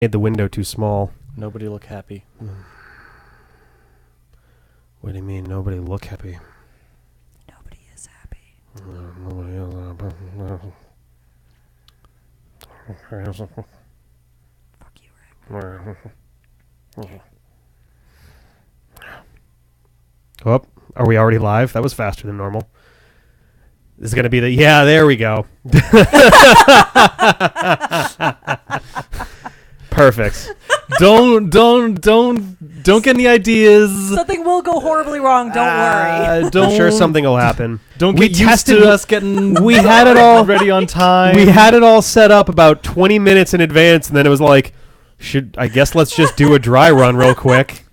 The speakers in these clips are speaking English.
made the window too small. Nobody look happy. What do you mean, nobody look happy? Nobody is happy. Nobody is happy. Fuck you, Rick. Oh, are we already live? That was faster than normal. This is going to be yeah, there we go. Perfect. Don't get any ideas. Something will go horribly wrong. Don't worry. I'm sure something will happen. Don't get used to us getting. We had it all ready on time. We had it all set up about 20 minutes in advance, and then it was like, I guess let's just do a dry run real quick.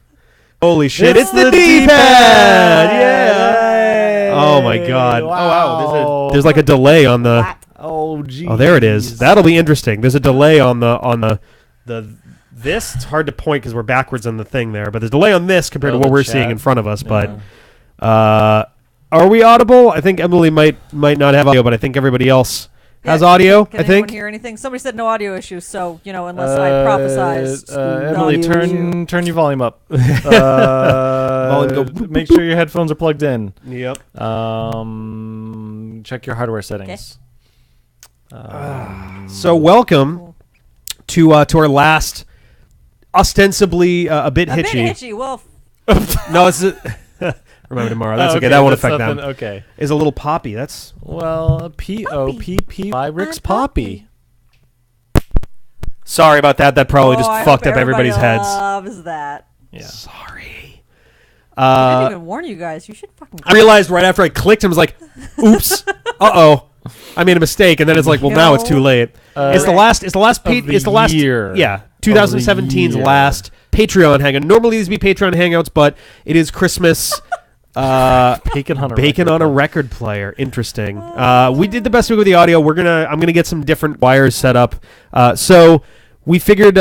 Holy shit! It's the D-pad. Yeah. Oh my god. Wow. Oh wow. There's like a delay on the. Oh geez. Oh, there it is. That'll be interesting. There's a delay on the this. It's hard to point because we're backwards on the thing there, but there's a delay on this compared to what we're seeing in front of us. Yeah. But are we audible? I think Emily might not have audio, but I think everybody else has audio. Can I think. anyone hear anything? Somebody said no audio issues, so unless I prophesized. Emily, turn your volume up. Make sure your headphones are plugged in. Yep. Check your hardware settings. So welcome to our last, ostensibly a bit hitchy. Hitchy. Well, no, it's remember tomorrow. That's okay. That won't affect them. Okay. Is a little poppy. That's P-O-P-P by Rick's Poppy. Sorry about that. That probably just I fucked hope up everybody's heads. Loves that. Yeah. Sorry. I didn't even warn you guys. You should fucking. I realized right after I clicked, I was like, "Oops, uh-oh, I made a mistake." And then it's like, "Well, now it's too late." It's the last. It's the last year. Yeah, 2017's last Patreon hangout. Normally these be Patreon hangouts, but it is Christmas. Bacon on a record player. Interesting. We did the best we could with the audio. I'm gonna get some different wires set up. So we figured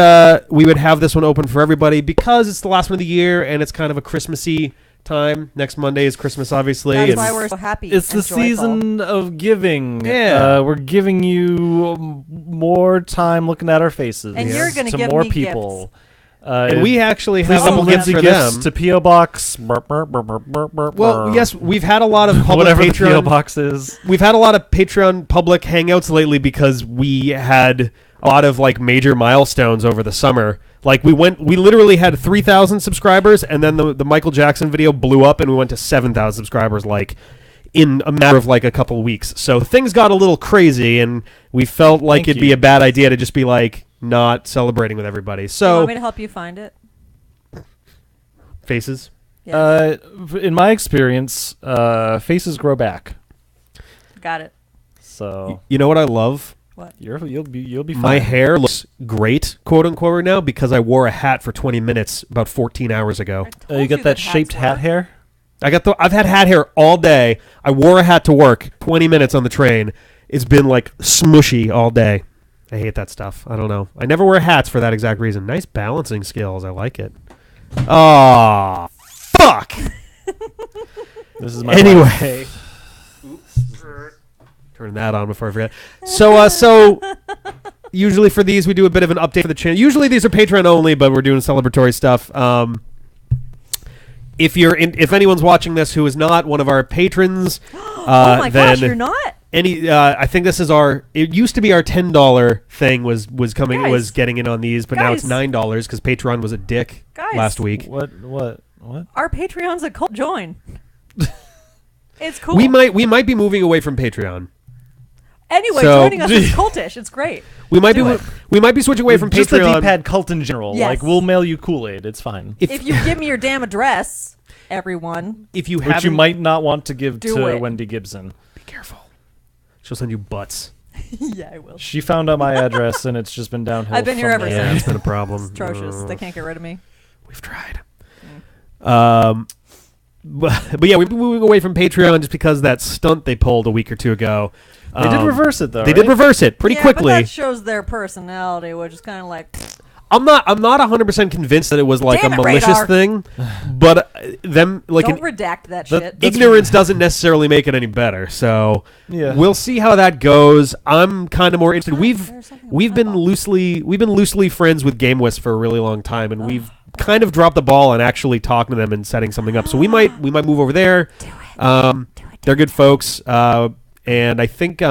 we would have this one open for everybody because it's the last one of the year and it's kind of a Christmassy time. Next Monday is Christmas, obviously. That's why we're so happy. It's the joyful. season of giving. Yeah. We're giving you more time looking at our faces. And you're gonna to give more me people. gifts. And we actually have some some gifts Lindsay for gifts them. to P.O. Box. Well, yes, we've had a lot of public whatever Patreon. the P.O. Box is. We've had a lot of Patreon public hangouts lately because we had a lot of like major milestones over the summer. Like we literally had 3,000 subscribers, and then the Michael Jackson video blew up, and we went to 7,000 subscribers like in a matter of like a couple weeks. So things got a little crazy, and we felt like it'd be a bad idea to just be like not celebrating with everybody. So you want me to help you find it? Faces. Yes. In my experience, faces grow back. Got it. So You know what I love? What? you'll be fine. My hair looks great, quote unquote, right now because I wore a hat for 20 minutes about 14 hours ago. You got that shaped hat hair? I've had hat hair all day. I wore a hat to work 20 minutes on the train. It's been like smushy all day. I hate that stuff. I don't know. I never wear hats for that exact reason. Nice balancing skills. I like it. Oh, fuck. This is my anyway. Turn that on before I forget. So usually for these we do a bit of an update for the channel. Usually these are Patreon only, but we're doing celebratory stuff. If anyone's watching this who is not one of our patrons, oh my gosh, you're not? I think this is it used to be our $10 thing was coming. Guys, it was getting in on these, but now it's $9 because Patreon was a dick last week. What? Our Patreon's a cult join. It's cool. We might be moving away from Patreon. Anyway, So- joining us is cultish. It's great. We might be switching away from just Patreon. the D-pad cult in general. Yes. Like we'll mail you Kool-Aid. It's fine. If you give me your damn address, everyone. If you Which you might not want to give to it. Wendy Gibson. be careful. She'll send you butts. Yeah, I will. She found out my address and it's just been downhill. I've been here from ever there. Yeah, it's been a problem. It's atrocious. They can't get rid of me. We've tried. But yeah, we've been moving away from Patreon just because that stunt they pulled a week or two ago. They did reverse it though. They did reverse it pretty yeah, quickly. But that shows their personality, which is kind of like. I'm not 100% convinced that it was like Damn a it, malicious Radar. thing, but them like Don't redact that shit. ignorance doesn't necessarily make it any better. So Yeah. we'll see how that goes. I'm kind of more interested. There's something We've been about- loosely friends with GameWist for a really long time, and we've kind of dropped the ball on actually talking to them and setting something up. So we might move over there. Do it. They're good folks, and I think Geek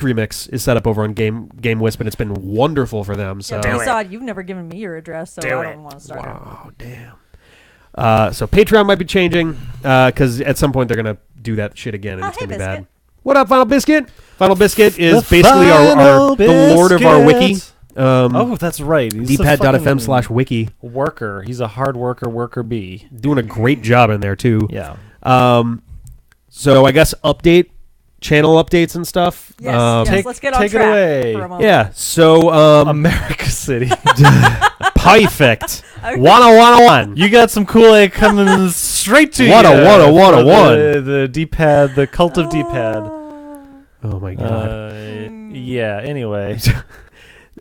Remix is set up over on GameWisp, and it's been wonderful for them. So Yeah, Besod, you've never given me your address, so I don't want to start it. wow, damn. So Patreon might be changing because at some point they're gonna do that shit again, and it's Hey, gonna be bad. Biscuit. What up, Final Biscuit? Final Biscuit is The basically Final the lord of our wiki. Biscuit. Oh, that's right. He's a dpad.fm/wiki. worker. He's a hard worker bee. Doing a great job in there too. Yeah. So I guess channel updates and stuff. Yes, let's get on take it track away. for a moment. Yeah. So America City. perfect. Okay. 101. You got some Kool-Aid coming straight to you. 101. The D-pad, the cult of D-pad. Oh my god. Yeah, anyway.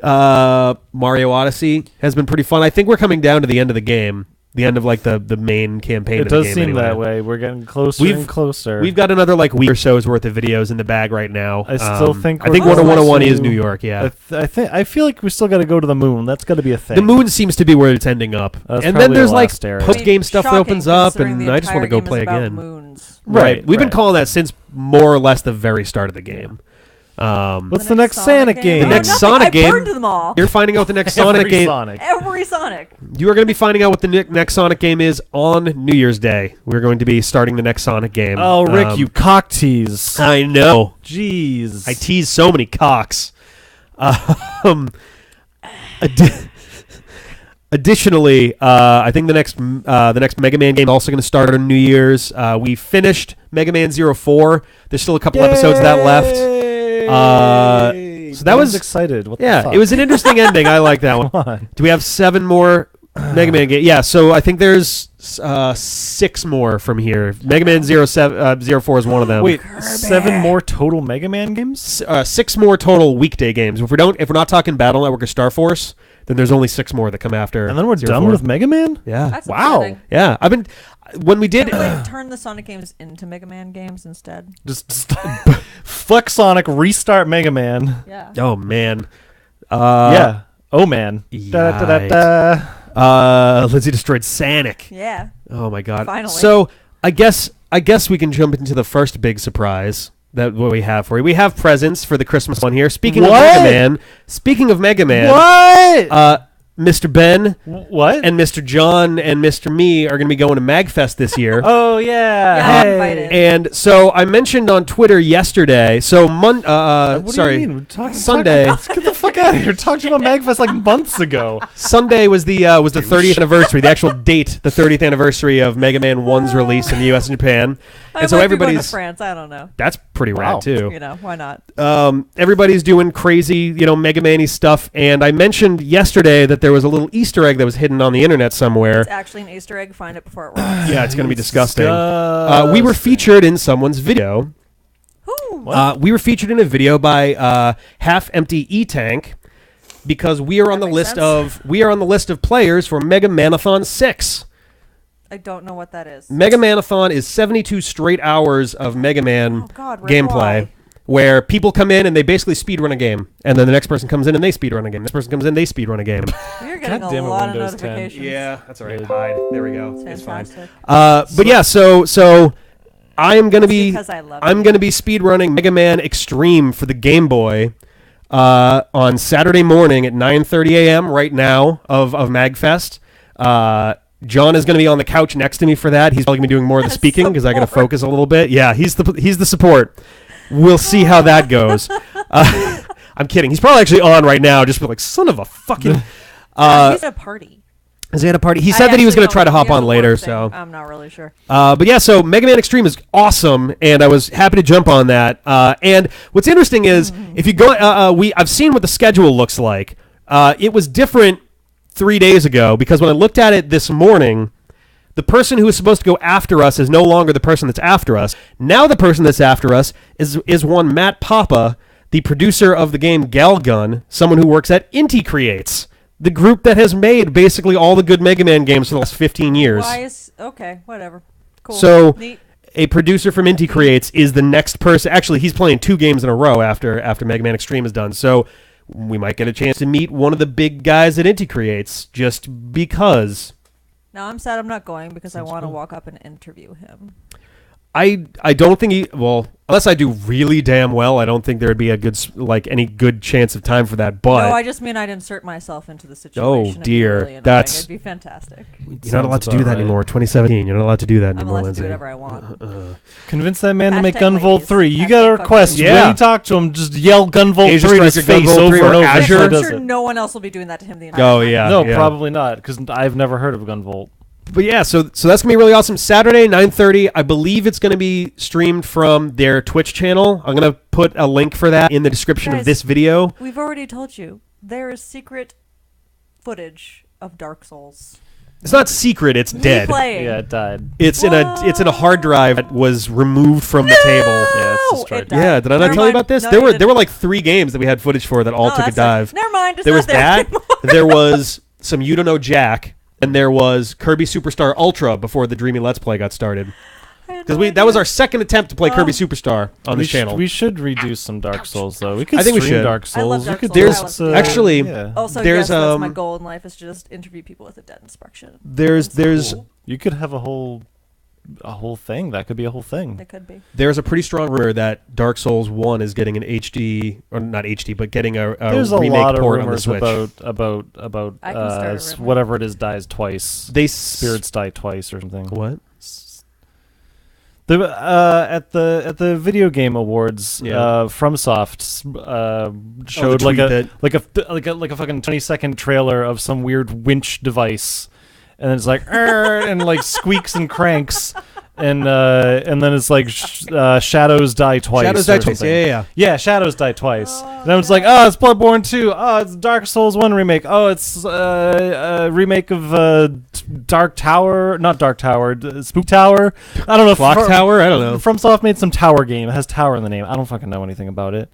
Mario Odyssey has been pretty fun. I think we're coming down to the end of the game. The end of like the main campaign. It of the does game seem anyway. that way. We're getting closer and closer. We've got another like week or so's worth of videos in the bag right now. I still think I we're think close 101 to- is New York. Yeah. I feel like we still got to go to the moon. That's got to be a thing. The moon seems to be where it's ending up. That's and then probably there's the like last area. post game stuff that Shocking, opens up, considering and the I just want to entire go game play is about again. Moons. Right. We've been right. calling that since more or less the very start of the game. What's the next Sonic game? The next nothing. Sonic I game- burned them all. You're finding out the next Sonic Every game. Sonic. Every Sonic. You are going to be finding out what the next Sonic game is on New Year's Day. We're going to be starting the next Sonic game. Oh, Rick, you cock tease. I know. Jeez. I tease so many cocks. Additionally, I think the next Mega Man game is also going to start on New Year's. We finished Mega Man 04. There's still a couple episodes of that left. So that was excited. What the Yeah, fuck? it was an interesting ending. I like that one. Come on. Do we have 7 more Mega Man games? Yeah, so I think there's 6 more from here. Mega Man 04 is one of them. Wait, 7 more total Mega Man games? 6 more total weekday games. If we're not talking Battle Network or Star Force, then there's only 6 more that come after. And then we're 04. done with Mega Man? Yeah. That's Wow. upsetting. Yeah, when we did Can we turn the Sonic games into Mega Man games instead? Just fuck Sonic, restart Mega Man. Yeah. Oh man. Yeah. Oh man. Da, da, da, da. Lizzie destroyed Sonic. Yeah. Oh my god. Finally. So I guess we can jump into the first big surprise that what we have for you. We have presents for the Christmas one here. Speaking of Mega Man. What? Mr. Ben What? and Mr. John and Mr. Me are going to be going to MagFest this year. Oh yeah. Yeah, I'm Hey. invited. And so I mentioned on Twitter yesterday. So What sorry. do you mean? Sunday. Get the fuck out of here. Talked about MagFest like months ago. Sunday was the 30th anniversary, the actual date, the 30th anniversary of Mega Man 1's release in the US and Japan. I And so might be going to everybody's France. I don't know. that's pretty Wow. rad too. You know, why not? Everybody's doing crazy, Mega Man-y stuff. And I mentioned yesterday that there was a little Easter egg that was hidden on the internet somewhere. It's actually an Easter egg. Find it before it rocks. Yeah, it's going to be disgusting. We were featured in someone's video. Ooh. We were featured in a video by Half Empty E-Tank because we are on the makes list of players for Mega Manathon 6. I don't know what that is. Mega Manathon is 72 straight hours of Mega Man Oh, God, Rick, gameplay why? where people come in and they basically speedrun a game. And then the next person comes in and they speedrun a game. This person comes in, they speedrun a game. You're getting God damn a it, lot of Windows 10. notifications. That's all right. Hide. There we go. It's It's fine. fantastic. But yeah, so I am going to be Because I love I'm you. going to be speedrunning Mega Man Extreme for the Game Boy on Saturday morning at 9:30 a.m. right now of MagFest. John is going to be on the couch next to me for that. He's probably going to be doing more of the speaking because I got to Support. focus a little bit. Yeah, he's the support. We'll see how that goes. I'm kidding. He's probably actually on right now, just be like, son of a fucking. He's at a party. Is he at a party? He I said that he was actually going to try to don't- hop he has on a later. work thing. So, I'm not really sure. but yeah, so Mega Man Extreme is awesome, and I was happy to jump on that. And what's interesting is if you go, I've seen what the schedule looks like. It was different 3 days ago because when I looked at it this morning, the person who was supposed to go after us is no longer the person that's after us. Now the person that's after us is one Matt Papa, the producer of the game Galgun, someone who works at Inti Creates, The group that has made basically all the good Mega Man games for the last 15 years. Okay, whatever. Cool. So, Neat. a producer from Inti Creates is the next person. Actually, he's playing 2 games in a row after Mega Man Extreme is done. So, we might get a chance to meet one of the big guys at Inti Creates just because. Now I'm sad I'm not going because I want to walk up and interview him. I don't think he, well, unless I do really damn well, I don't think there would be a good, any good chance of time for that. But No, I just mean I'd insert myself into the situation. Oh, It'd be dear. really annoying. That's- It'd be fantastic. you're not allowed to do that anymore. 2017, you're not allowed to do that I'm anymore, allowed to Lindsay. do whatever I want. Convince that man to make Hashtag Gunvolt ladies. 3. You Hashtag got a fuck request. yeah. When you talk to him, just yell Gunvolt Asia 3 in his Striker, face Gunvolt over 3 and or over. Azure. until he I'm does sure it. no one else will be doing that to him the entire Oh, time. yeah. No, probably not, because I've never heard of Gunvolt. But yeah, so that's going to be really awesome. Saturday, 9:30. I believe it's going to be streamed from their Twitch channel. I'm going to put a link for that in the description of Guys, this video. We've already told you there is secret footage of Dark Souls. It's not secret, it's Me dead. playing. Yeah, it died. It's in a hard drive that was removed from the table. Yeah, it's No, destroyed. it died. Yeah, did I not Never tell you mind. about this? No, there you were didn't. like 3 games that we had footage for that all took a that's dive. Never mind. It's There not was there that. anymore. There was some You Don't Know Jack, and there was Kirby Superstar Ultra before the Dreamy Let's Play got started. I had Because no that was idea. our second attempt to play Kirby Superstar on this channel. We should redo some Dark Souls, though. We could I think we stream should. Dark I love Souls. Dark We could Souls. do There's- actually- yeah. Also, There's, yes, that's my goal in life is to just interview people with a dead inspection. There's You could have a whole thing. That could be a whole thing. It could be. there's a pretty strong rumor that Dark Souls 1 is getting an HD, or not HD, but getting a There's a remake lot of port on the rumors Switch. about I can start a rumor. whatever it is dies twice. They Spirits die twice or something. What? At the video game awards, Yeah. FromSoft showed tweet that- like a fucking 20-second trailer of some weird winch device, and it's like and like squeaks and cranks, and then it's like shadows die twice. Shadows or Die Twice. something. Yeah. Yeah, Shadows Die Twice. And I was like, oh, it's Bloodborne 2. Oh, it's Dark Souls 1 remake. Oh, it's a remake of Dark Tower. Not Dark Tower. Spook Tower. I don't know. Clock Tower? I don't know. FromSoft made some tower game. It has tower in the name. I don't fucking know anything about it.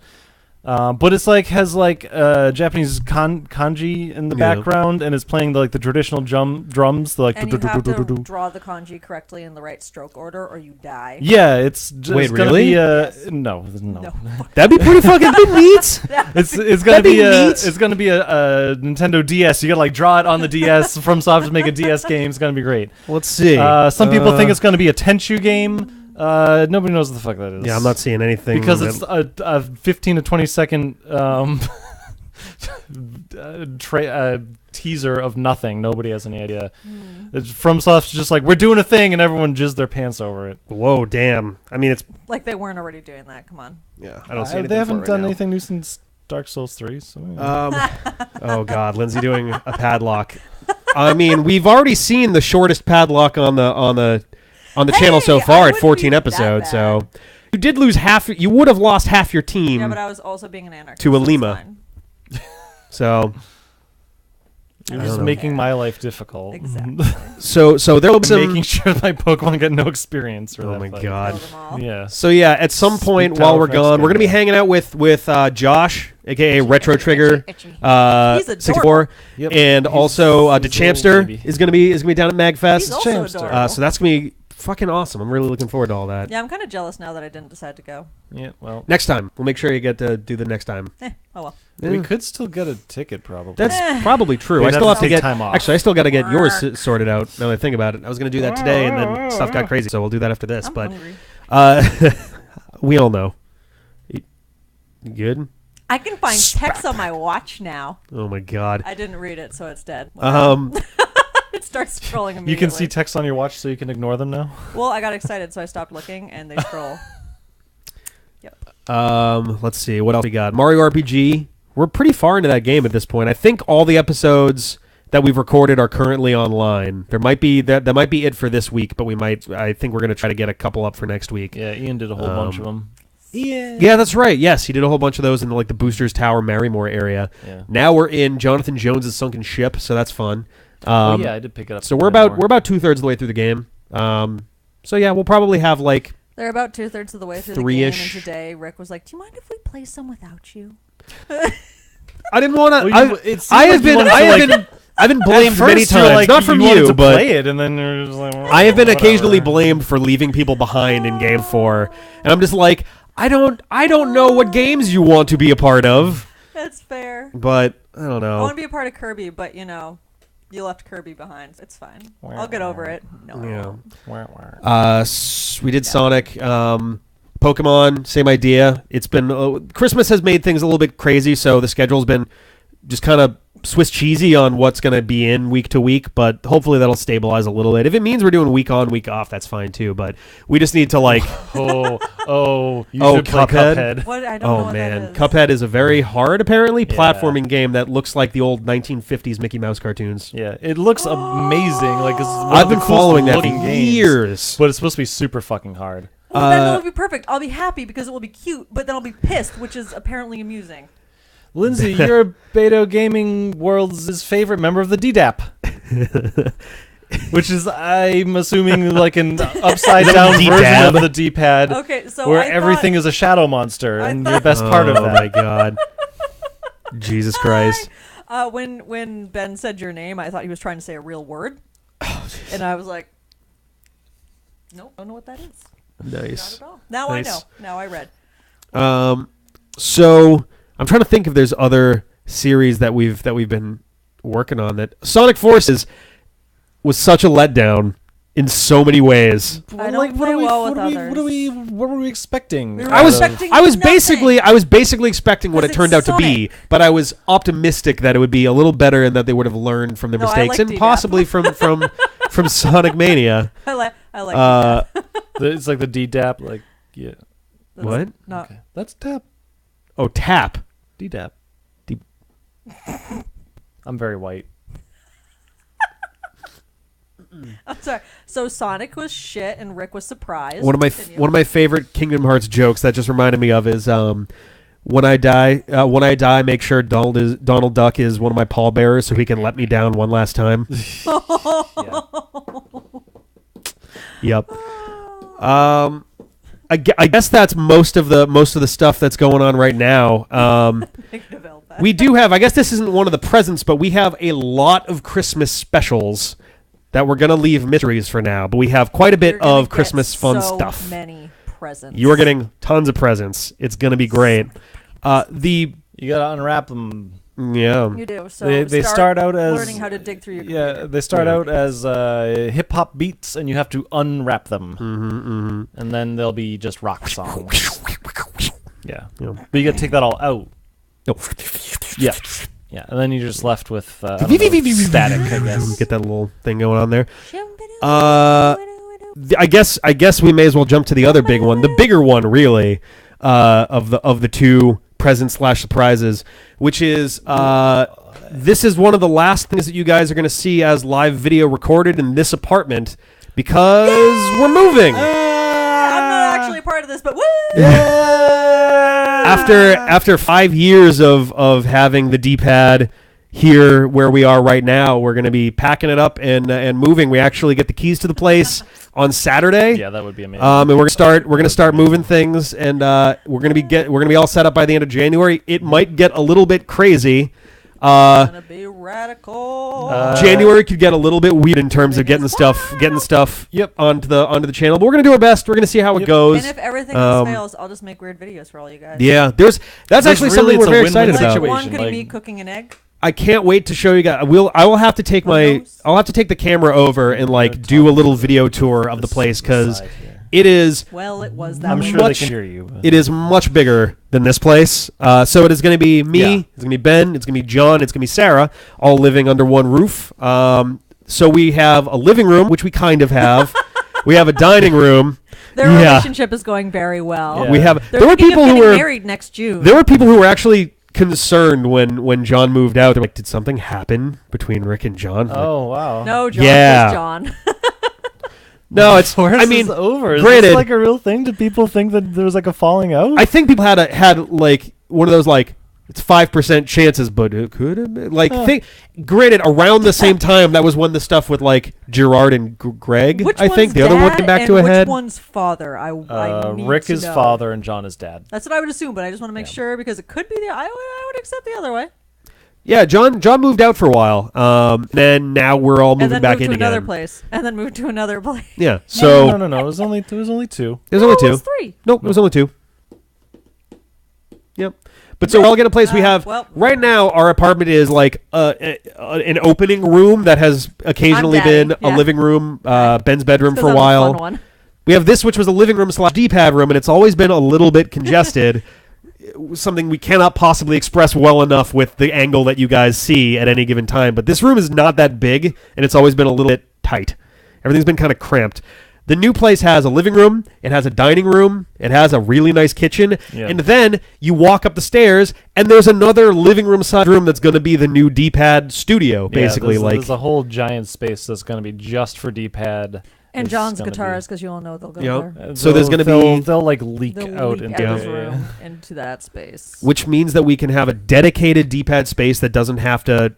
But it's like has like Japanese kanji in the Yeah. background, and it's playing the traditional drums. The, like And you have to draw the kanji correctly in the right stroke order, or you die. yeah, it's Wait, it's gonna really? be Yes. no. That'd be pretty fucking neat. It's gonna That'd be be a neat. it's gonna be a Nintendo DS. You gotta like draw it on the DS. FromSoft to make a DS game. It's gonna be great. Let's see. Some people think it's gonna be a Tenchu game. Nobody knows what the fuck that is. Yeah, I'm not seeing anything. because it's a 15 to 20 second teaser of nothing. Nobody has any idea. It's FromSoft's just like, we're doing a thing, and everyone jizzed their pants over it. Whoa, damn. I mean, it's... Like they weren't already doing that. Come on. Yeah, I don't see anything They for haven't it right done now. anything new since Dark Souls 3. So yeah. Oh God, Lindsay doing a padlock. I mean, we've already seen the shortest padlock on the channel so Hey, far I at wouldn't 14 be that episodes. bad. So you did lose half. You would have lost half your team. Yeah, but I was also being an anarchist. To a so it's Lima. fine. So You're I just don't know. making my life difficult. Exactly. so there will be some. Making sure my Pokemon get no experience for Oh that my fight. God. Kill them all. Yeah. So yeah, at some point Spook while Tower we're Fest gone, we're gonna be game. hanging out with Josh, aka Retro Trigger, Itchy. He's 64, Yep. and He's- also he's a DeChampster little baby. is gonna be down at Magfest. He's also Champs, adorable. So that's gonna be fucking awesome. I'm really looking forward to all that. Yeah, I'm kind of jealous now that I didn't decide to go. Yeah. Well, Next time, we'll make sure you get to do the next time. Oh well. we could still get a ticket probably. That's probably true. We'd I still have have to to take get time off. Actually, I still got to get yours sorted out. Now that I think about it, I was going to do that today, and then stuff got crazy, so we'll do that after this. I'm But hungry. we all know. You good? I can find text on my watch now. Oh my God. I didn't read it, so it's dead. It starts scrolling immediately. You can see text on your watch, so you can ignore them now. Well, I got excited, so I stopped looking, and they scroll. Let's see what else we got. Mario RPG. We're pretty far into that game at this point. I think all the episodes that we've recorded are currently online. There might be that might be it for this week, but I think we're going to try to get a couple up for next week. Yeah, Ian did a whole bunch of them. Yeah, that's right. Yes, he did a whole bunch of those in the Boosters Tower, Marymore area. Yeah. Now we're in Jonathan Jones's Sunken Ship, so that's fun. Yeah, I did pick it up. So we're about 2/3 of the way through the game. So yeah, we'll probably have They're about 2/3 of the way through the game, Three-ish. and today Rick was like, "Do you mind if we play some without you?" I didn't want to. Well, it seemed I like have you been. wanted I to, have like- been. I've been At blamed many first, you're times, like, not from wanted you, to but play it, and then you're just like, I have been whatever. occasionally blamed for leaving people behind in Game 4, and I'm just like, I don't know what games you want to be a part of, That's fair. but I don't I want know. to be a part of Kirby, but you left Kirby behind. It's fine. I'll get over it. No, I Yeah. won't. We did Sonic, Pokemon, same idea. It's been Christmas has made things a little bit crazy, so the schedule's been just kind of Swiss cheesy on what's going to be in week to week, but hopefully that'll stabilize a little bit. If it means we're doing week on, week off, that's fine too. But we just need to like. You Oh, should play Cuphead? Cuphead. What? I don't know Oh what man, that is. Cuphead is a very hard, apparently, Yeah. platforming game that looks like the old 1950s Mickey Mouse cartoons. Yeah, it looks amazing. Like it's one I've of the been coolest following that for looking games, years. but it's supposed to be super fucking hard. Well, then it'll be perfect. I'll be happy because it will be cute, but then I'll be pissed, which is apparently amusing. Lindsay, you're Beto Gaming World's favorite member of the DDAP. Which is, I'm assuming, like an upside down version D-dab? of the D-pad, Okay, so where I thought- everything is a shadow monster, I and thought- you're the best part of Oh that. my god, Jesus Christ! When Ben said your name, I thought he was trying to say a real word, and I was like, nope, I don't know what that is. Nice. Not at all. Now Nice. I know. Now I read. So I'm trying to think if there's other series that we've been working on. That Sonic Forces was such a letdown in so many ways. I don't play well with others. What were we expecting? We were I was expecting I was nothing. basically expecting what it 'Cause turned it's out to be, but I was optimistic that it would be a little better and that they would have learned from their No, I mistakes like and D-Dap. possibly from Sonic Mania. I like Uh, It's like the D-DAP, like, yeah. That's what? Not, Okay. That's tap. Oh, tap. D-DAP. I'm very white. I'm sorry. So Sonic was shit, and Rick was surprised. One of my favorite Kingdom Hearts jokes that just reminded me of is when I die, make sure Donald Duck is one of my pallbearers so he can let me down one last time. Yeah. Yep. I guess that's most of the stuff that's going on right now. We do have. I guess this isn't one of the presents, but we have a lot of Christmas specials that we're gonna leave mysteries for now. But we have quite a bit of Christmas fun stuff. Many presents. You are getting tons of presents. It's gonna be great. You gotta unwrap them. Yeah. You do. So They start out as learning how to dig through your Yeah, computer. they start out as hip hop beats, and you have to unwrap them, and then they'll be just rock songs. Yeah, Yeah. but you gotta take that all out. No. Yeah, yeah, and then you're just left with I don't know, static, I guess. Get that little thing going on there. I guess we may as well jump to the other big one, the bigger one, really, of the two presents / surprises, which is this is one of the last things that you guys are going to see as live video recorded in this apartment because we're moving. I'm not actually a part of this, but woo! After 5 years of having the D-pad here where we are right now, we're going to be packing it up and moving. We actually get the keys to the place on Saturday. Yeah, that would be amazing. And we're gonna start moving things, and we're gonna be all set up by the end of January. It might get a little bit crazy. Gonna be radical. January could get a little bit weird in terms of getting stuff onto the channel. But we're gonna do our best. We're gonna see how it goes. And if everything else fails, I'll just make weird videos for all you guys. Yeah, that's actually something it's we're a very win-win excited about. Like one situation, could like- be me cooking an egg. I can't wait to show you guys. I will have to take I'll have to take the camera over and like do a little video tour of the place because it is. Well, it was that. I'm way. sure they can hear you. but- It is much bigger than this place. So it is going to be me, Yeah. it's going to be Ben, it's going to be John, it's going to be Sarah, all living under one roof. So we have a living room, which we kind of have. We have a dining room. Their Yeah. relationship is going very well. Yeah. We have. They're There were thinking people of who getting were. married next June. There were people who were actually concerned when John moved out. They're like, did something happen between Rick and John? Like, Oh wow. No, John. Yeah. Just John. no, it's. Where's I mean, this over? Is granted- this like a real thing? Did people think that there was like a falling out? I think people had like one of those like it's 5% chances, but it could have been like. Granted, around the same time, that was when the stuff with like Gerard and Greg. Which I think one's the other one dad came back and to a head. Which one's father? I need Rick to is know. father and John is dad. That's what I would assume, but I just want to make sure because it could be the. I would accept the other way. Yeah, John moved out for a while. Then now we're all moving back in to again. another place, and then moved to another place. Yeah. So No. It was only 2. It was only two. It was 3. Nope, it was only 2. Yep. But so we're all getting a place. We have right now. Our apartment is like an opening room that has occasionally been a living room, Ben's bedroom for a while. We have this, which was a living room / D-pad room, and it's always been a little bit congested. Something we cannot possibly express well enough with the angle that you guys see at any given time. But this room is not that big, and it's always been a little bit tight. Everything's been kind of cramped. The new place has a living room, it has a dining room, it has a really nice kitchen, and then you walk up the stairs, and there's another living room side room that's going to be the new D-pad studio, basically. There's a whole giant space that's going to be just for D-pad. And John's guitars, because you all know they'll go there. So there's going to be... They'll like leak out into his room, into that space. Which means that we can have a dedicated D-pad space that doesn't have to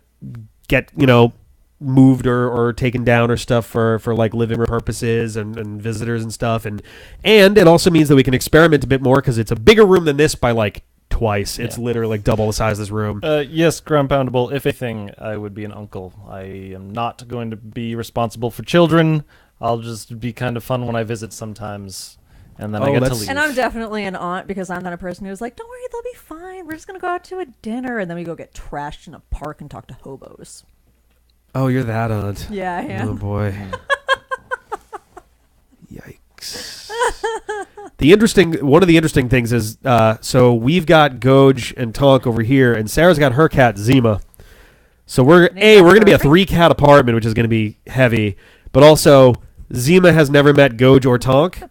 get, moved or taken down or stuff for like living room purposes and visitors and stuff. And it also means that we can experiment a bit more because it's a bigger room than this by like twice. It's literally like double the size of this room. Yes, Ground Poundable. If anything, I would be an uncle. I am not going to be responsible for children. I'll just be kind of fun when I visit sometimes, and then I get to leave. And I'm definitely an aunt because I'm not a person who's like, don't worry, they'll be fine. We're just going to go out to a dinner, and then we go get trashed in a park and talk to hobos. Oh, you're that aunt. Yeah, I am. Oh, boy. Yikes. One of the interesting things is, so we've got Goj and Tonk over here, and Sarah's got her cat, Zima. So we're going to be a 3-cat apartment, which is going to be heavy. But also, Zima has never met Goj or Tonk.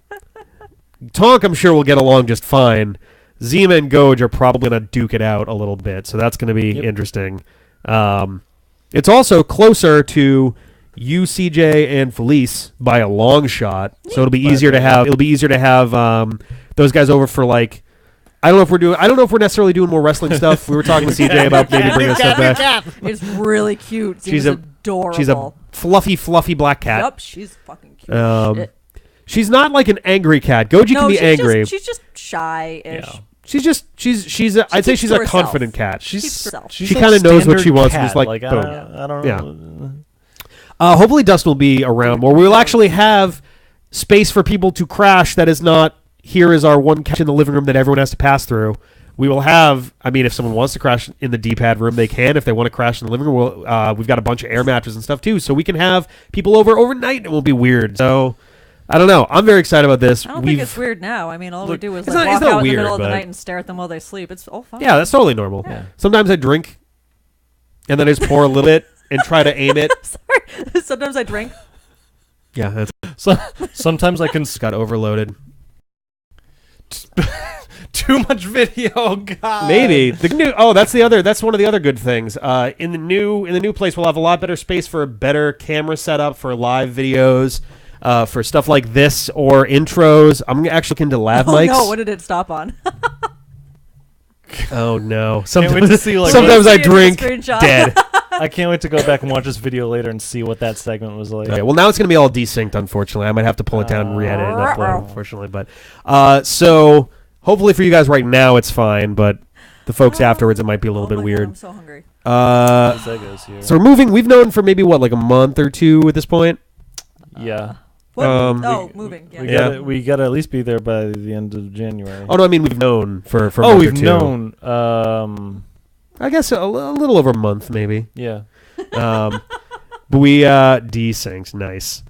Tonk, I'm sure, will get along just fine. Zima and Goj are probably going to duke it out a little bit, so that's going to be interesting. It's also closer to you, CJ, and Felice by a long shot, so it'll be easier to have. It'll be easier to have those guys over for like. I don't know if we're necessarily doing more wrestling stuff. We were talking to CJ about maybe bringing stuff back. It's really cute. She's adorable. She's a fluffy black cat. Yep, she's fucking cute. She's not like an angry cat. Goji can be angry. She's just shy-ish. Yeah. I'd say she's a confident cat. She kind of knows what she wants. And just boom. I don't know. Yeah. Hopefully Dustin will be around more. We will actually have space for people to crash that is not, here is our one couch in the living room that everyone has to pass through. We will have, if someone wants to crash in the D-pad room, they can. If they want to crash in the living room, we've got a bunch of air mattresses and stuff too. So we can have people over overnight and it won't be weird. So, I don't know. I'm very excited about this. I don't think it's weird now. All we do is walk out in the middle of the night and stare at them while they sleep. It's all fine. Yeah, that's totally normal. Yeah. Sometimes I drink and then I just pour a little bit and try to aim it. Sorry. Sometimes I drink. Yeah. Sometimes I can... got overloaded. Too much video, God. Maybe that's one of the other good things. In the new place, we'll have a lot better space for a better camera setup for live videos, for stuff like this or intros. I'm actually looking to lav mics. Oh no! What did it stop on? Oh no! Sometimes I drink dead. I can't wait to go back and watch this video later and see what that segment was like. Okay, well, now it's going to be all desynced, unfortunately. I might have to pull it down and re-edit it and upload, unfortunately. But so hopefully for you guys right now it's fine, but the folks afterwards it might be a little bit weird. God, I'm so hungry. So we're moving. We've known for maybe like a month or two at this point. Yeah. Moving. Yeah. We got to at least be there by the end of January. Oh no, we've known for a month we've or two. known. I guess a little over a month, maybe. Yeah. But we desyncs, nice.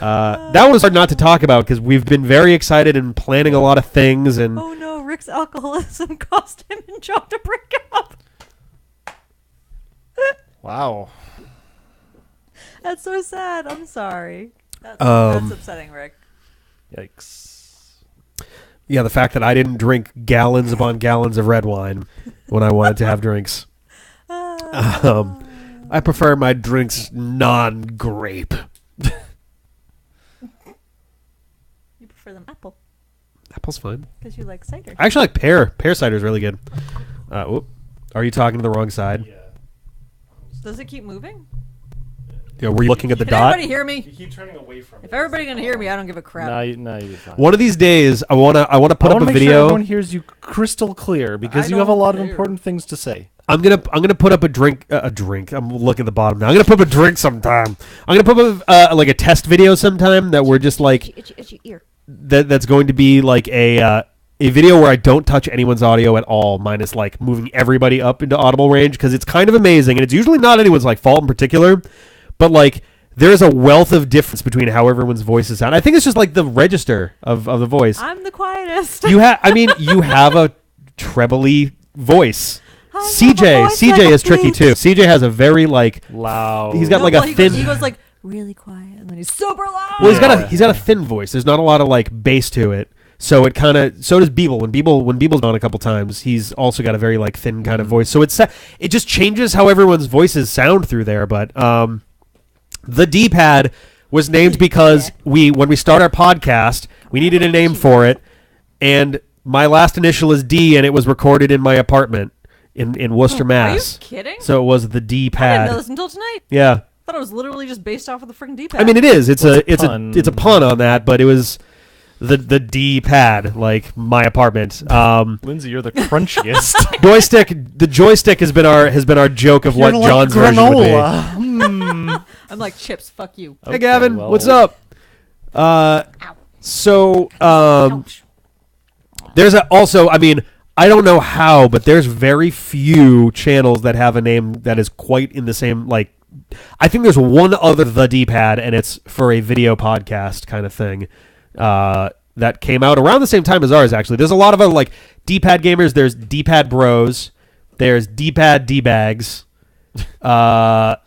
That was hard not to talk about because we've been very excited and planning a lot of things. And oh no, Rick's alcoholism caused him and John to break up. Wow. That's so sad. I'm sorry. That's upsetting, Rick. Yikes. Yeah, the fact that I didn't drink gallons upon gallons of red wine when I wanted to have drinks. I prefer my drinks non-grape. You prefer them apple. Apple's fine. Because you like cider. I actually like pear. Pear cider is really good. Are you talking to the wrong side? Yeah. Does it keep moving? Yeah, were you looking at the Can dot? everybody hear me? You keep turning away from me. If everybody can hear me, I don't give a crap. No, you're fine. One of these days, I wanna put up a make video. sure everyone hears you crystal clear because you have a lot of important things to say. I'm gonna put up a drink. I'm looking at the bottom now. I'm gonna put up a drink sometime. I'm gonna put up like a test video sometime that we're just like itchy ear. That's going to be like a video where I don't touch anyone's audio at all, minus like moving everybody up into audible range, because it's kind of amazing, and it's usually not anyone's like fault in particular, but like there's a wealth of difference between how everyone's voices sound. I think it's just like the register of the voice. I'm the quietest. You have a trebly voice. CJ is tricky too. CJ has a very like loud. He's got like a thin. He goes like really quiet, and then he's super loud. Well, he's got a thin voice. There's not a lot of like bass to it. So it kind of so does Beeble. When Beeble's on a couple times, he's also got a very like thin kind of voice. So it just changes how everyone's voices sound through there. But the D-pad was named because when we start our podcast, we needed a name for it, and my last initial is D, and it was recorded in my apartment in Worcester, Mass. Are you kidding? So it was the D-pad. I didn't know this until tonight. Yeah. I thought it was literally just based off of the freaking D-pad. I mean, it is. It's a pun on that, but it was the D-pad, like my apartment. Lindsay, you're the crunchiest. The joystick has been our joke of what John's version would be. I'm like, Chips, fuck you. Hey, Gavin, well. what's up? So there's also, I mean, I don't know how, but there's very few channels that have a name that is quite in the same, like, I think there's one other The D-Pad, and it's for a video podcast kind of thing that came out around the same time as ours, actually. There's a lot of other, like, D-Pad gamers. There's D-Pad Bros. There's D-Pad D-Bags. I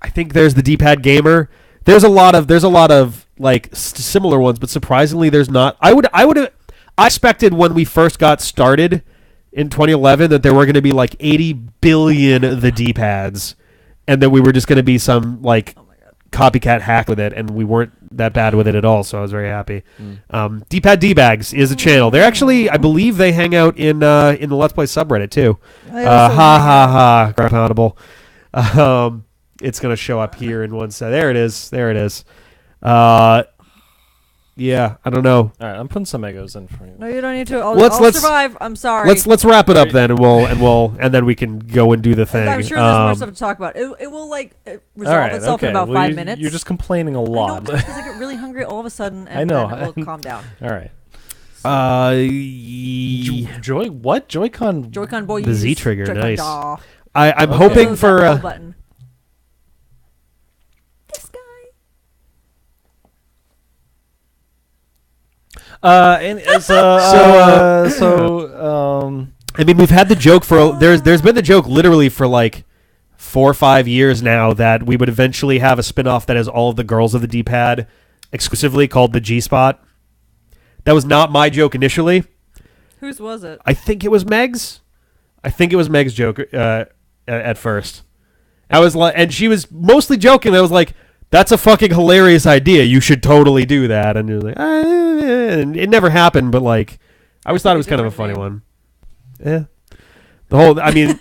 think there's the D-Pad Gamer. There's a lot of like similar ones, but surprisingly, there's not. I expected when we first got started in 2011 that there were going to be like 80 billion the D-pads, and that we were just going to be some like copycat hack with it, and we weren't that bad with it at all. So I was very happy. D-Pad D-Bags is a channel. They're actually, I believe, they hang out in the Let's Play subreddit too. Groundable. It's going to show up here in one side. There it is. Yeah, I don't know. All right, I'm putting some Eggos in for you. No, you don't need to. I'll survive. I'm sorry. Let's wrap it up then, and then we can go and do the thing. I'm sure there's more stuff to talk about. It will resolve itself in about 5 minutes. You're just complaining a lot. Because I get really hungry all of a sudden, and I know. then it will calm down. All right. Joy-Con boy. The Z trigger, Joy-Con nice. DAW. I'm hoping for button. This guy. I mean, we've had the joke for there's been the joke literally for like 4 or 5 years now that we would eventually have a spin-off that has all of the girls of the D-pad exclusively called the G-Spot. That was not my joke initially. Whose was it? I think it was Meg's. Joke at first. I was like, and she was mostly joking. I was like, "That's a fucking hilarious idea. You should totally do that." And you're like, and it never happened. But like, I always thought it was kind of a funny one. Yeah. I mean,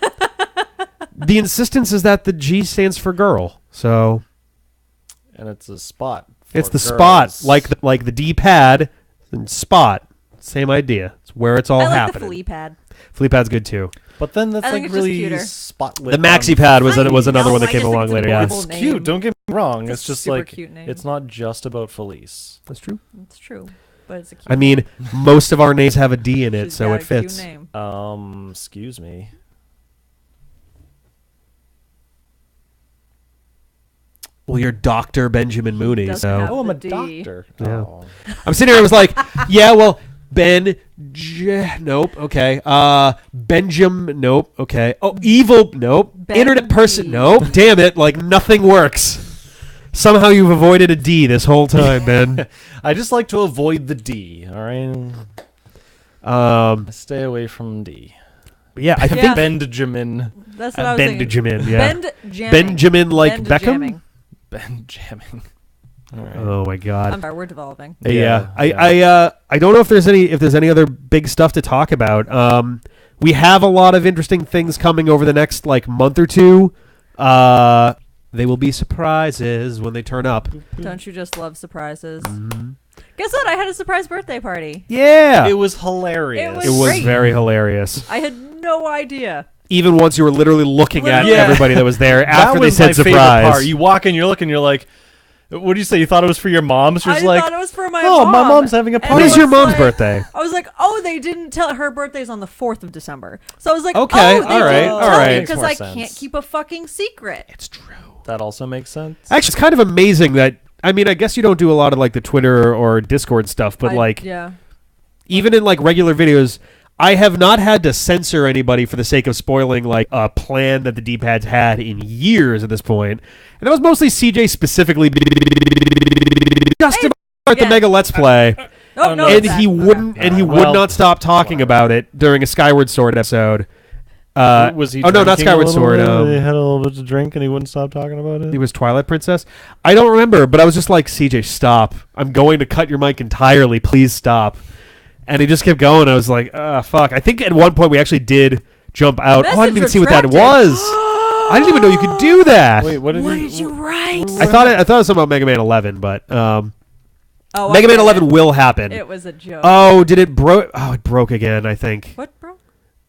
the insistence is that the G stands for girl. So, and it's a spot. It's the girls. spot, like the D-pad and spot. Same idea. It's where it's all happening. I like the Flea-Pad. Flea-Pad's good too. But then that's like really spotlit. The Maxi Pad was another one that came along later. Yeah, it's cute. Don't get me wrong. It's just like cute name. It's not just about Felice. That's true. It's true, but it's a cute. I mean, most of our names have a D in it, so it fits. Cute name. Excuse me. Well, you're Dr. Benjamin Mooney, so I'm a D. doctor. Yeah. Oh. I'm sitting here. I was like, yeah, well, nope, okay. Benjamin, nope, okay. Oh, evil, nope. Internet person, nope. Damn it, like nothing works. Somehow you've avoided a D this whole time, Ben. I just like to avoid the D. All right. Stay away from D. Yeah, I think Benjamin. That's what I was thinking. Benjamin, yeah. Benjamin like Beckham. Benjamin. All right. Oh my God. I'm sorry, we're developing. Yeah. I don't know if there's any other big stuff to talk about. We have a lot of interesting things coming over the next like month or two. They will be surprises when they turn up. Don't you just love surprises? Mm-hmm. Guess what? I had a surprise birthday party. Yeah. It was hilarious. It was very hilarious. I had no idea. Even once you were literally looking at Yeah. everybody that was there That after they was said my favorite surprise. part. You walk in, you're looking, you're like, what do you say? You thought it was for your mom? She's I like, thought it was for my oh, mom. my mom's having a And When party. it is your was mom's like- birthday? I was like, oh, they didn't tell her birthday's on the 4th of December. So I was like, Okay, oh, they all right, didn't all tell right. me Makes because more I sense. can't keep a fucking secret. It's true. That also makes sense. Actually, it's kind of amazing that. I mean, I guess you don't do a lot of like the Twitter or Discord stuff, but Yeah. even in like regular videos, I have not had to censor anybody for the sake of spoiling like a plan that the D-pads had in years at this point. And that was mostly CJ specifically just Hey, about the again. Mega Let's Play. Oh, Oh, no, no. And it's he that. wouldn't and he would Well- not stop talking about it during a Skyward Sword episode. Was he oh no, not drinking Skyward a little Sword. bit? They had a little bit to drink and he wouldn't stop talking about it? He was Twilight Princess. I don't remember, but I was just like, CJ, stop. I'm going to cut your mic entirely. Please stop. And he just kept going. I was like, fuck. I think at one point we actually did jump out. Oh, I didn't even see what that retracted. was. I didn't even know you could do that. Wait, what did What you... did you write? I thought it was something about Mega Man 11, but Oh, Mega Man okay. 11 will happen. It was a joke. Oh, did it broke? Oh, it broke again, I think. What, bro?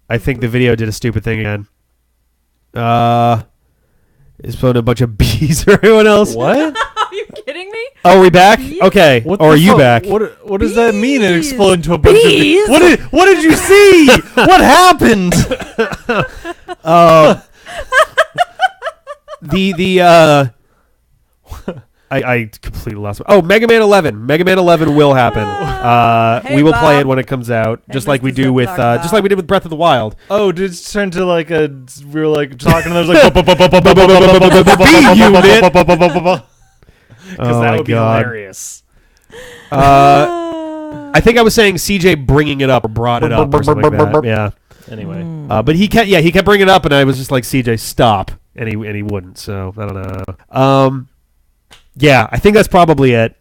I think the video did a stupid thing again. It's putting a bunch of bees for everyone else. What? Are you kidding me? Oh, are we back? Bees? Okay. What Or the are you fuck? back? What does that mean? It Bees. exploded into a bunch Bees. of... What did you see? What happened? I completely lost. Oh, Mega Man 11. Mega Man 11 will happen. Hey, we will play Bob. it when it comes out, Hey, just like we Mr. do with Zip just like we did with Breath of the Wild. Oh, did it turn to like a... We were like talking and there's like... Because Oh that my would be god. hilarious. I think I was saying CJ bringing it up or brought it up or something like that. Yeah. Anyway. But he kept bringing it up, and I was just like, CJ, stop, and he wouldn't. So I don't know. Yeah, I think that's probably it.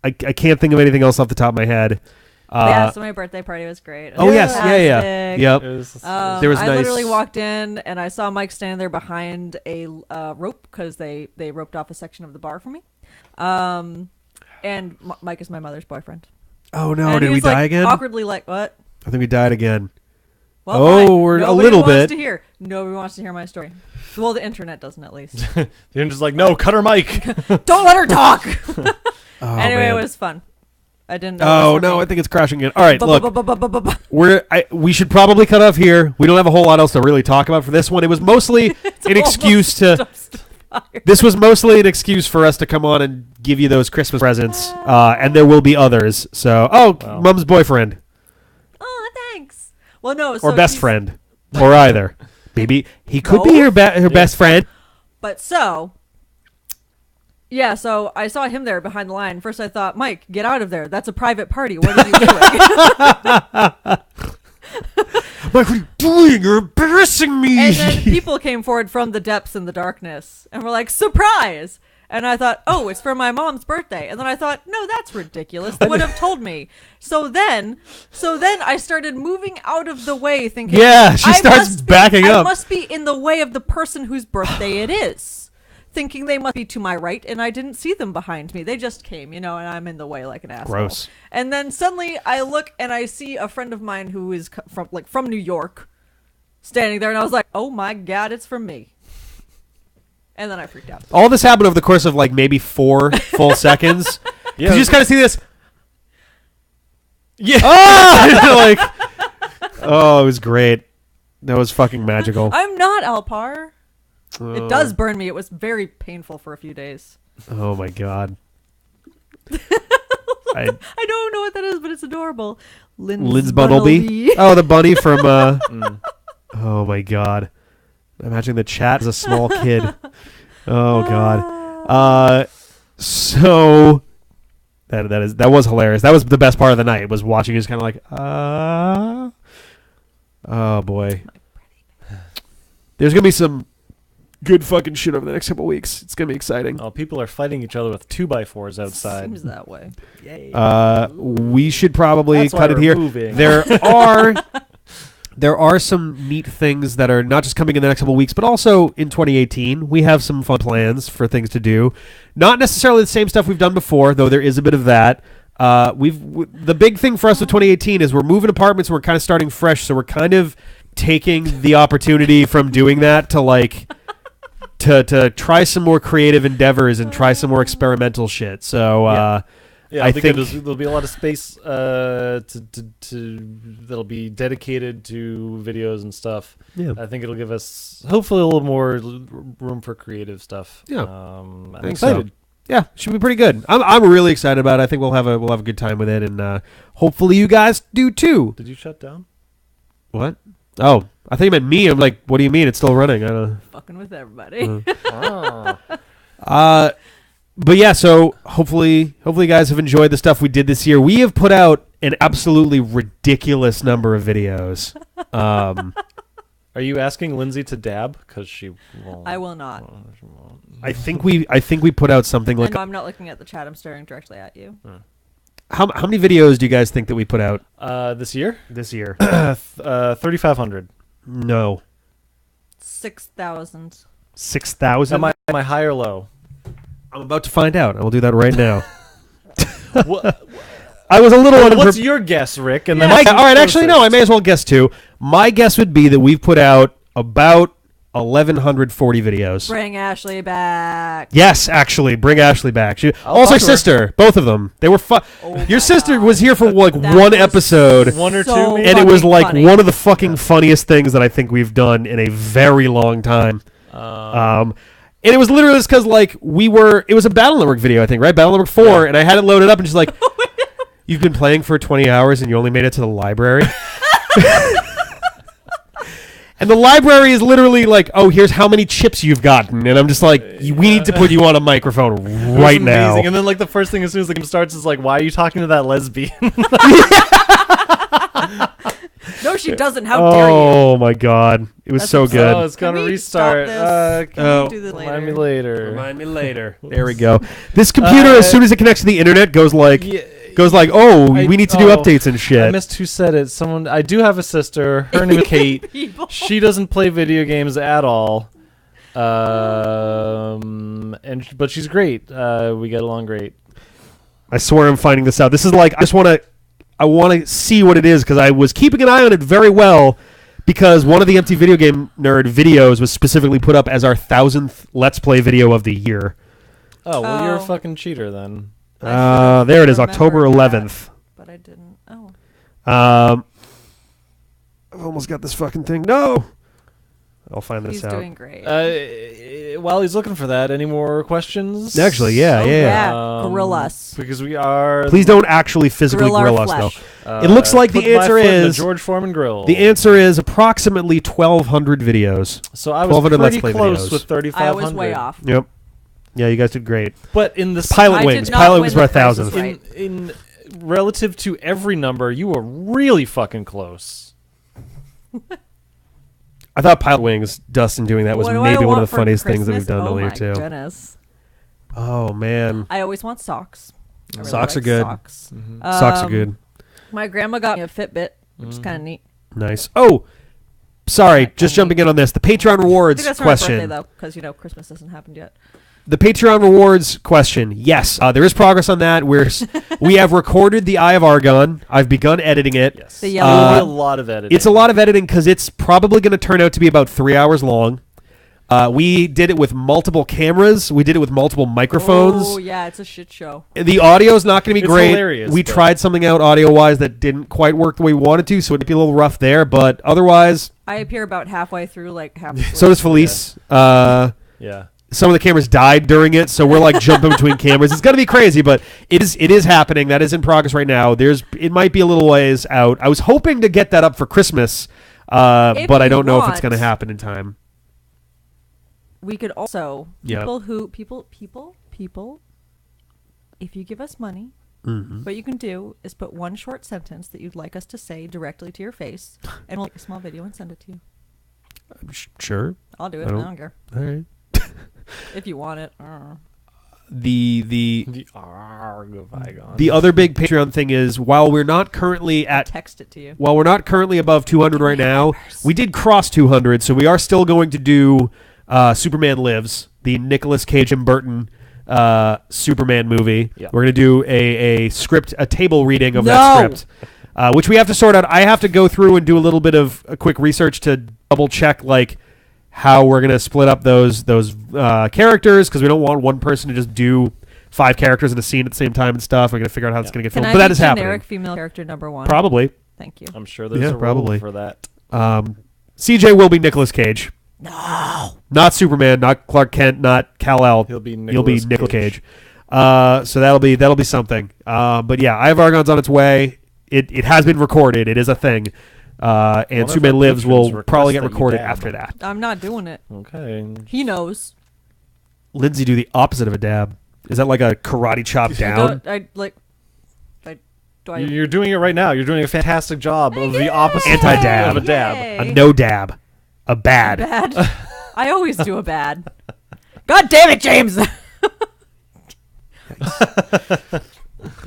I can't think of anything else off the top of my head. Yeah, so my birthday party was great. It Oh was yes, yeah, fantastic. yep. It was, There was I nice- literally walked in and I saw Mike standing there behind a rope because they roped off a section of the bar for me. And Mike is my mother's boyfriend. Oh no, And did he we was, die like, again? Awkwardly like, what? I think we died again. Well, Oh, fine. we're a Nobody little wants bit. to hear. Nobody wants to hear my story. Well, the internet doesn't at least. They're just like, no, cut her mic. Don't let her talk. Oh, Anyway, man. it was fun. I didn't know. Oh it was for no, me. I think it's crashing again. All right, look, Bu-bu-bu-bu-bu-bu-bu. we should probably cut off here. We don't have a whole lot else to really talk about for this one. It was mostly an excuse to. Dumpster fire. This was mostly an excuse for us to come on and give you those Christmas presents, and there will be others. So, Wow. Mom's boyfriend Oh, thanks. Well, no. or So best he's- friend, or either. Maybe he could be Both? her best friend. But so, yeah, so I saw him there behind the line. First, I thought, Mike, get out of there. That's a private party. What are you doing? Mike, what are you doing? You're embarrassing me. And then people came forward from the depths in the darkness and were like, surprise! And I thought, oh, it's for my mom's birthday. And then I thought, no, that's ridiculous. They would have told me. So then I started moving out of the way, thinking, Yeah, she I starts must backing I up. must be in the way of the person whose birthday it is. Thinking they must be to my right, and I didn't see them behind me. They just came, and I'm in the way like an asshole. Gross. And then suddenly I look and I see a friend of mine who is from New York standing there, and I was like, oh my god, it's for me. And then I freaked out. All this happened over the course of like maybe 4 full seconds. Yeah. You just kind of see this. Yeah. Like, oh, it was great. That was fucking magical. I'm not Alpar. It does burn me. It was very painful for a few days. Oh my god. I don't know what that is, but it's adorable. Lynn's Bunnelby. Oh, the bunny from. Oh my god. Imagine the chat as a small kid. Oh god. So that was hilarious. That was the best part of the night. Was watching you just kind of like. Oh boy. There's gonna be some good fucking shit over the next couple weeks. It's gonna be exciting. Oh, people are fighting each other with 2x4s outside. Seems that way. We should probably That's why cut it we're here. moving. There are some neat things that are not just coming in the next couple weeks, but also in 2018. We have some fun plans for things to do. Not necessarily the same stuff we've done before, though there is a bit of that. The big thing for us with 2018 is we're moving apartments and we're kind of starting fresh, so we're kind of taking the opportunity from doing that to like to try some more creative endeavors and try some more experimental shit. So Yeah, I think there'll be a lot of space that'll be dedicated to videos and stuff. Yeah. I think it'll give us hopefully a little more room for creative stuff. Yeah. I'm I think so. excited. Yeah, should be pretty good. I'm really excited about it. I think we'll have a good time with it, and hopefully you guys do too. Did you shut down? What? Oh, I thought you meant me. I'm like, what do you mean? It's still running. I don't know. Fucking with everybody. But yeah, so hopefully you guys have enjoyed the stuff we did this year. We have put out an absolutely ridiculous number of videos. Are you asking Lindsay to dab? Because she won't. I will not. She won't. I think we put out something like. No, I'm not looking at the chat. I'm staring directly at you. How many videos do you guys think that we put out This year? this year? 3,500. No, 6,000. 6,000. Am I high or low? I'm about to find out. I will do that right now. What, I was a little what's unprepared. your guess, Rick? And then All right, actually, no. I may as well guess too. My guess would be that we've put out about 1,140 videos. Bring Ashley back. Yes, actually, bring Ashley back. She, I'll also, talk to her. sister, both of them. They were fun. Oh Your my sister God. was here for like That one was episode, One or two, so maybe? and it was fucking like funny. one of the fucking funniest things that I think we've done in a very long time. And it was literally just because like it was a Battle Network video, I think, right? Battle Network 4, Yeah. and I had it loaded up, and she's like, "You've been playing for 20 hours, and you only made it to the library." And the library is literally like, "Oh, here's how many chips you've gotten," and I'm just like, "We need to put you on a microphone It was right now." amazing. And then like the first thing as soon as the game starts is like, why are you talking to that lesbian? No, she doesn't. How dare you? Oh my god, it was That's so upsetting. good. Oh, it's gonna Can we restart. stop this? Can oh. we do this Remind me later? later. Remind me later. There we go. This computer, as soon as it connects to the internet, goes like, "Oh, we need to do updates and I shit." missed who said it. I do have a sister. Her name is Kate. People. She doesn't play video games at all. But she's great. We get along great. I swear I'm finding this out. This is like, I want to see what it is because I was keeping an eye on it very well because one of the Empty Video Game Nerd videos was specifically put up as our 1,000th Let's Play video of the year. Oh, well, you're a Oh. fucking cheater then. There it is, remembered October that. 11th. But I didn't. Oh. I've almost got this fucking thing. No! I'll find this He's out. doing great. While he's looking for that, any more questions? Actually, yeah. Grill us. Because we are. Please don't actually physically Grill our grill us, flesh. though. It looks like the put my answer foot in the is- George Foreman grill. The answer is approximately 1,200 videos. So I was 1,200 Let's pretty Play close videos. with 3,500. I was way off. Yep. Yeah, you guys did great. But in the Pilot I did Wings. not Pilot win Wings the were Price is 1,000. Right. in relative to every number, you were really fucking close. I thought Pilot Wings, Dustin doing that was What do I maybe one want of the for funniest things that we've Christmas? done all Oh year, my too. goodness. Oh, man. I always want socks. I really Socks are like good. Socks. Socks are good. My grandma got me a Fitbit, which is kind of neat. Nice. Oh, sorry. Just jumping in on this. The Patreon I think rewards that's for my birthday, question. though, because, Christmas hasn't happened yet. The Patreon rewards question. Yes, there is progress on that. We have recorded the Eye of Argon. I've begun editing it. Yes. The There yellow will be one. a lot of editing. It's a lot of editing because it's probably going to turn out to be about 3 hours long. We did it with multiple cameras. We did it with multiple microphones. Oh, yeah, it's a shit show. The audio's not going to be It's great. hilarious, We but- tried something out audio-wise that didn't quite work the way we wanted to, so it'd be a little rough there. But otherwise, I appear about halfway through, like, half the so does Felice. Yeah. Some of the cameras died during it, so we're like jumping between cameras. It's gonna be crazy, but it is happening. That is in progress right now. It might be a little ways out. I was hoping to get that up for Christmas, but I don't know if it's want. gonna happen in time. We could also, Yeah. people, if you give us money, Mm-hmm. what you can do is put one short sentence that you'd like us to say directly to your face, and we'll make a small video and send it to you. Sure. I'll do it. I I don't- don't care. All right. If you want it. The The Arg of Argon. the other big Patreon thing is while we're not currently Text it to you. above 200 right now, we did cross 200, so we are still going to do Superman Lives, the Nicolas Cage and Burton Superman movie. Yeah. We're going to do a table reading of No! that script. which we have to sort out. I have to go through and do a little bit of a quick research to double check like how we're gonna split up those characters, because we don't want one person to just do 5 characters in a scene at the same time and stuff. We're gonna figure out how it's gonna get filmed, but that is happening. Generic female character number 1. Probably. Thank you. I'm sure there's a role for that. CJ will be Nicolas Cage. No. Not Superman, not Clark Kent, not Kal-El. He'll be Nicolas Cage. So that'll be something. But yeah, Eye of Argon's on its way. It has been recorded. It is a thing. And Superman Lives will probably get recorded after that. I'm not doing it. Okay. He knows. Lindsay, do the opposite of a dab. Is that like a karate chop down? You're doing it right now. You're doing a fantastic job of the opposite Anti-dab. of a dab. Yay. A no dab. A bad. Bad. I always do a bad. God damn it, James!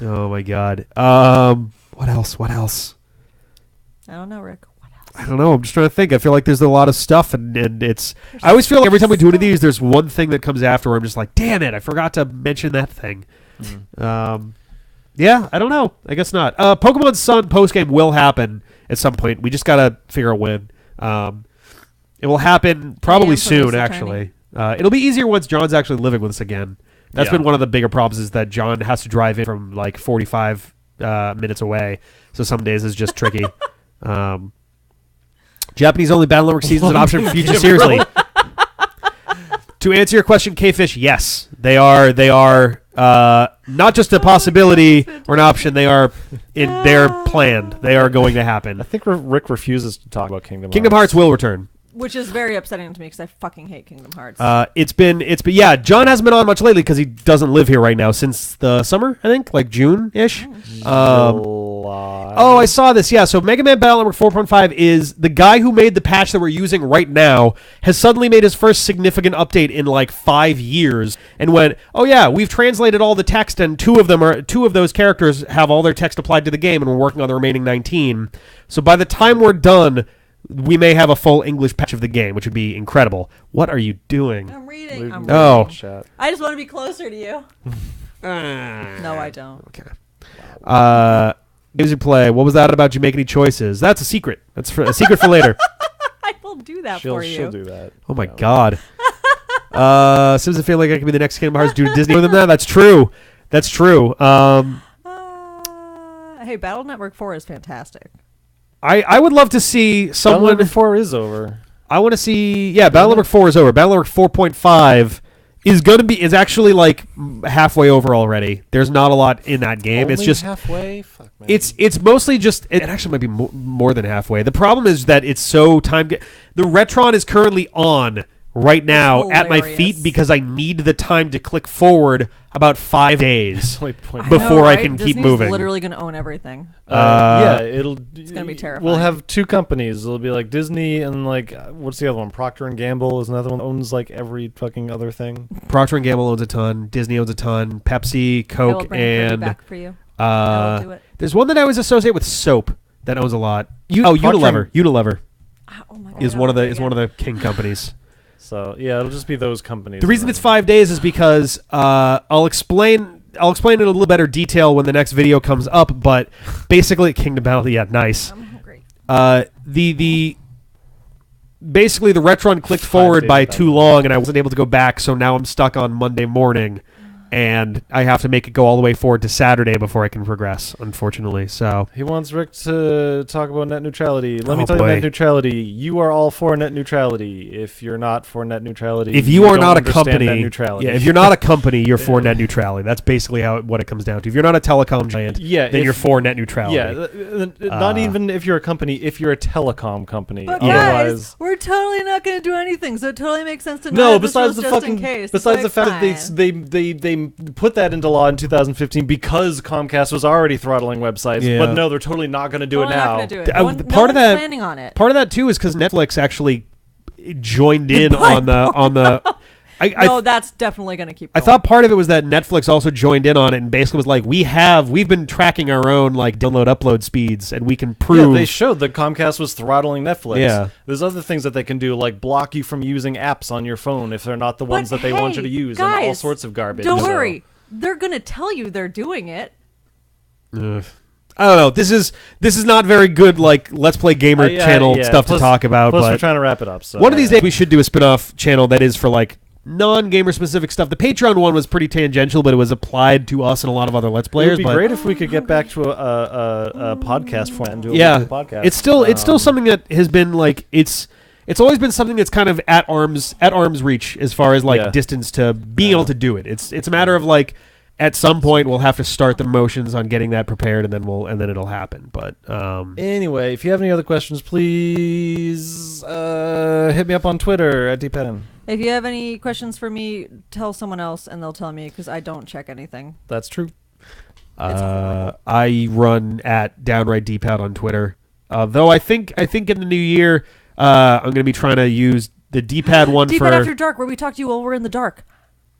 Oh my god. What else? I don't know, Rick. What else? I don't know. I'm just trying to think. I feel like there's a lot of stuff, and it's. I always feel like every time we do one of these, there's one thing that comes after where I'm just like, damn it, I forgot to mention that thing. Yeah, I don't know. I guess not. Pokemon Sun postgame will happen at some point. We just gotta figure out when. It will happen probably soon, actually. It'll be easier once John's actually living with us again. That's been one of the bigger problems, is that John has to drive in from like 45 minutes away. So some days it's just tricky. Japanese-only Battle Network seasons an option for future. Seriously. To answer your question, K-Fish, yes. They are not just a possibility or an option. They're planned. They are going to happen. I think Rick refuses to talk about Kingdom Hearts. Kingdom Hearts will return. Which is very upsetting to me because I fucking hate Kingdom Hearts. It's been John hasn't been on much lately because he doesn't live here right now since the summer, I think, like June-ish. I saw this. Yeah, so Mega Man Battle Network 4.5 is the guy who made the patch that we're using right now has suddenly made his first significant update in like 5 years and went, oh yeah, we've translated all the text and two of those characters have all their text applied to the game and we're working on the remaining 19. So by the time we're done, we may have a full English patch of the game, which would be incredible. What are you doing? I'm reading. Oh. I just want to be closer to you. No, I don't. Okay. Games you play. What was that about? Did you make any choices? That's a secret. That's a secret for later. I will do that for you. She'll do that. Oh my god. Seems to feel like I can be the next Kingdom Hearts due to Disney more than that. That's true. Hey, Battle Network 4 is fantastic. I would love to see someone. Battle Network 4 is over. I want to see. Yeah, Battle Network 4 is over. Battle Network 4.5 is actually like halfway over already. There's not a lot in that game. Only it's just halfway. Fuck, man. It's mostly just. It actually might be more than halfway. The problem is that it's so time. The Retron is currently on right now at my feet because I need the time to click forward about 5 days before I can keep moving. Disney's literally going to own everything. It's going to be terrifying. We'll have two companies. It'll be like Disney and like what's the other one? Procter and Gamble is another one that owns like every fucking other thing. Procter and Gamble owns a ton. Disney owns a ton. Pepsi, Coke, and back for you. There's one that I always associate with soap that owns a lot. Unilever. Unilever oh my God, is one of the king companies. So yeah, it'll just be those companies. The reason it's 5 days is because I'll explain it in a little better detail when the next video comes up. But basically, Kingdom Battle, yeah, nice. I'm hungry. Basically the Retron clicked forward by too long, and I wasn't able to go back. So now I'm stuck on Monday morning, and I have to make it go all the way forward to Saturday before I can progress. Unfortunately, so he wants Rick to talk about net neutrality. Let me tell you, net neutrality. You are all for net neutrality. If you're not for net neutrality, if you are not a company, if you're not a company, you're for net neutrality. That's basically what it comes down to. If you're not a telecom giant, then you're for net neutrality. Yeah, not even if you're a company. If you're a telecom company, but guys, we're totally not going to do anything. So it totally makes sense to know. Besides the fucking, besides the fact that they put that into law in 2015 because Comcast was already throttling websites. Yeah. But no, they're totally not going to do it now. Part of that, planning on it. Part of that too is because Netflix actually joined in on the. No, that's definitely going to keep going. I thought part of it was that Netflix also joined in on it and basically was like, we've been tracking our own like download upload speeds and we can prove. Yeah, they showed that Comcast was throttling Netflix. Yeah. There's other things that they can do, like block you from using apps on your phone if they're not the ones that they want you to use, and all sorts of garbage. Don't worry. They're going to tell you they're doing it. I don't know. This is not very good. Like Let's Play Gamer channel stuff to talk about. Plus, but we're trying to wrap it up. So one of these days we should do a spin-off channel that is for like non-gamer specific stuff. The Patreon one was pretty tangential, but it was applied to us and a lot of other Let's It Players. would be great if we could get back to a podcast format and do a weekly podcast. It's still something that has been like it's always been something that's kind of at arm's reach as far as like distance to being able to do it. It's a matter of like at some point we'll have to start the motions on getting that prepared, and then it'll happen. But anyway, if you have any other questions, please hit me up on Twitter at dpedin. If you have any questions for me, tell someone else, and they'll tell me because I don't check anything. That's true. I run at downright dpad on Twitter. Though I think in the new year I'm going to be trying to use the D-pad one for D-pad After Dark, where we talk to you while we're in the dark.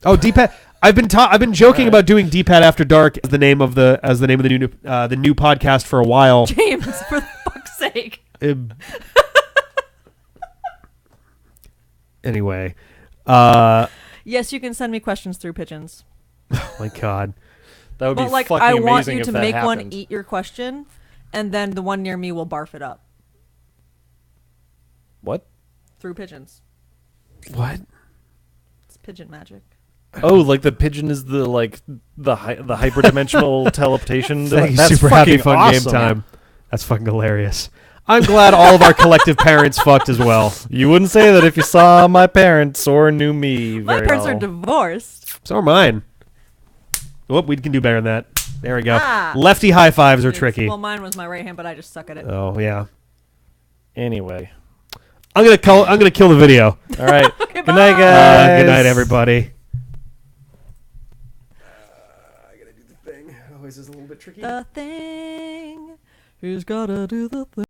Oh, D-pad. I've been joking about doing D-pad After Dark as the name of the new podcast for a while. James, for fuck's sake. Anyway, yes, you can send me questions through pigeons. Oh my god, that would be like, fucking I amazing. want you if to that make one happened. eat your question, and then the one near me will barf it up What? through pigeons. what? It's pigeon magic. Oh, like the pigeon is the hyperdimensional teleportation. Thank you, That's super fucking happy fun awesome. game time. That's fucking hilarious. I'm glad all of our collective parents fucked as well. You wouldn't say that if you saw my parents or knew me. My very parents well. are divorced. So are mine. Whoop, we can do better than that. There we go. Ah. Lefty high fives are tricky. Well, mine was my right hand, but I just suck at it. Oh yeah. Anyway, I'm gonna kill the video. all right. Okay, Good night, bye. guys. Good night, everybody. I gotta do the thing. Oh, this is a little bit tricky. The thing. Who's gotta do the thing?